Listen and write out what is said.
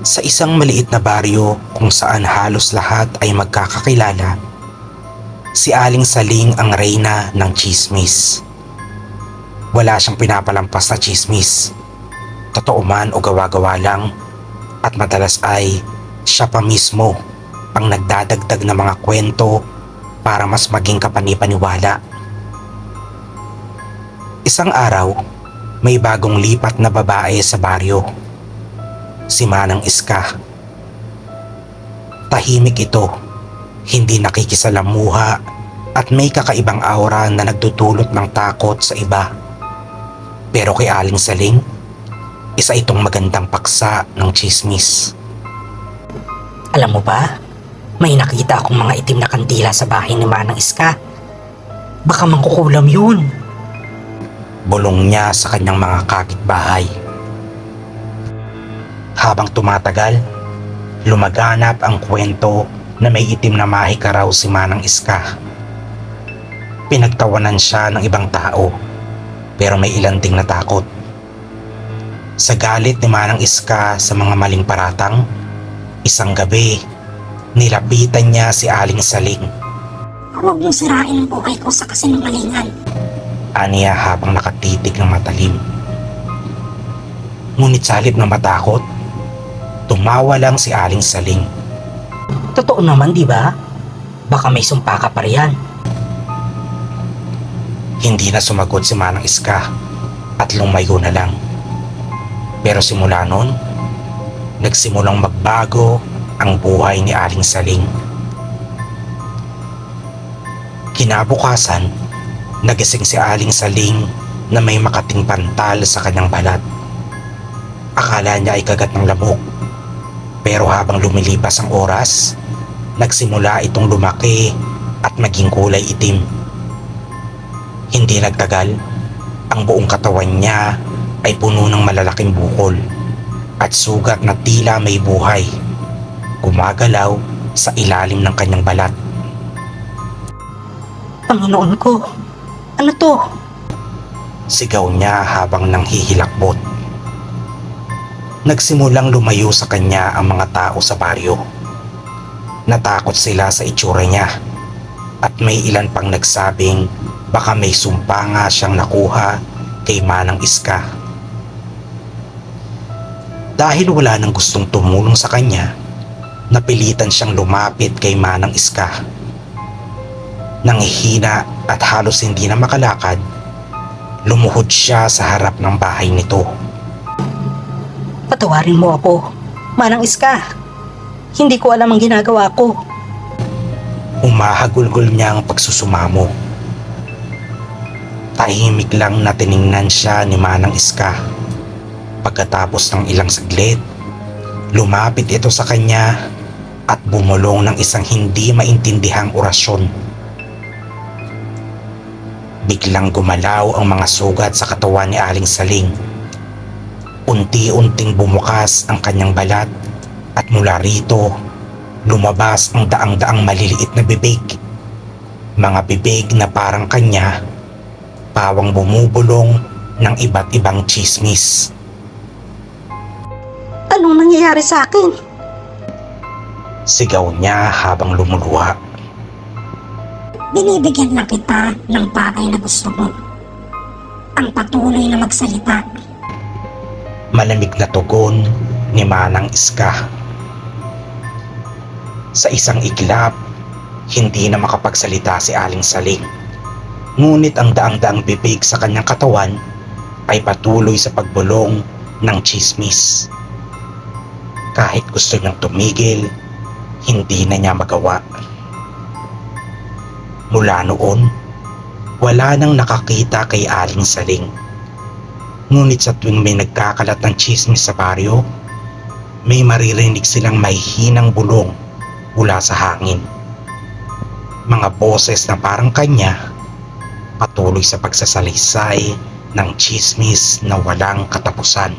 Sa isang maliit na baryo kung saan halos lahat ay magkakakilala, si Aling Saling ang reyna ng tsismis. Wala siyang pinapalampas na tsismis, totoo man o gawa-gawa lang, at madalas ay siya pa mismo ang nagdadagdag ng mga kwento para mas maging kapanipaniwala. Isang araw, may bagong lipat na babae sa baryo, si Manang Iska. Tahimik ito, hindi nakikisalamuha at may kakaibang aura na nagdudulot ng takot sa iba. Pero kay Aling Saling, isa itong magandang paksa ng tsismis. Alam mo ba, may nakita akong mga itim na kandila sa bahay ni Manang Iska. Baka mangkukulam yun. Bulong niya sa kanyang mga kapitbahay. Habang tumatagal, lumaganap ang kwento na may itim na mahika raw si Manang Iska. Pinagtawanan siya ng ibang tao, pero may ilan ding natakot. Sa galit ni Manang Iska sa mga maling paratang, isang gabi, nilapitan niya si Aling Saling. Huwag mong sirain ang buhay ko sa kasinungalingan. Aniya habang nakatitig ng matalim. Ngunit sa halip na matakot, tumawa lang si Aling Saling. Totoo naman, di ba? Baka may sumpa ka pa riyan. Hindi na sumagot si Manang Iska at lumayo na lang. Pero simula noon, nagsimulang magbago ang buhay ni Aling Saling. Kinabukasan, nagising si Aling Saling na may makating pantal sa kanyang balat. Akala niya ay kagat ng lamok. Pero habang lumilipas ang oras, nagsimula itong lumaki at maging kulay itim. Hindi nagtagal, ang buong katawan niya ay puno ng malalaking bukol at sugat na tila may buhay, gumagalaw sa ilalim ng kanyang balat. Panginoon ko, ano to? Sigaw niya habang nanghihilakbot. Nagsimulang lumayo sa kanya ang mga tao sa baryo. Natakot sila sa itsura niya at may ilan pang nagsabing baka may sumpa nga siyang nakuha kay Manang Iska. Dahil wala nang gustong tumulong sa kanya, napilitan siyang lumapit kay Manang Iska. Nanghihina at halos hindi na makalakad, lumuhod siya sa harap ng bahay nito. Patawarin mo ako, Manang Iska. Hindi ko alam ang ginagawa ko. Umahagulgol niya ang pagsusumamo. Tahimik lang na tiningnan siya ni Manang Iska. Pagkatapos ng ilang saglit, lumapit ito sa kanya at bumulong ng isang hindi maintindihang orasyon. Biglang gumalaw ang mga sugat sa katawan ni Aling Saling. Unti-unting bumukas ang kanyang balat at mula rito, lumabas ang daang-daang maliliit na bibig. Mga bibig na parang kanya, pawang bumubulong ng iba't ibang tsismis. Anong nangyayari sa akin? Sigaw niya habang lumuluha. Binibigyan lang kita ng bagay na gusto mo. Ang patuloy na magsalita. Malamig na tugon ni Manang Iska. Sa isang iglap, hindi na makapagsalita si Aling Saling. Ngunit ang daang-daang bibig sa kanyang katawan ay patuloy sa pagbulong ng tsismis. Kahit gusto niyang tumigil, hindi na niya magawa. Mula noon, wala nang nakakita kay Aling Saling. Ngunit sa tuwing may nagkakalat ng tsismis sa baryo, may maririnig silang mahihinang bulong mula sa hangin. Mga boses na parang kanya, patuloy sa pagsasalaysay ng tsismis na walang katapusan.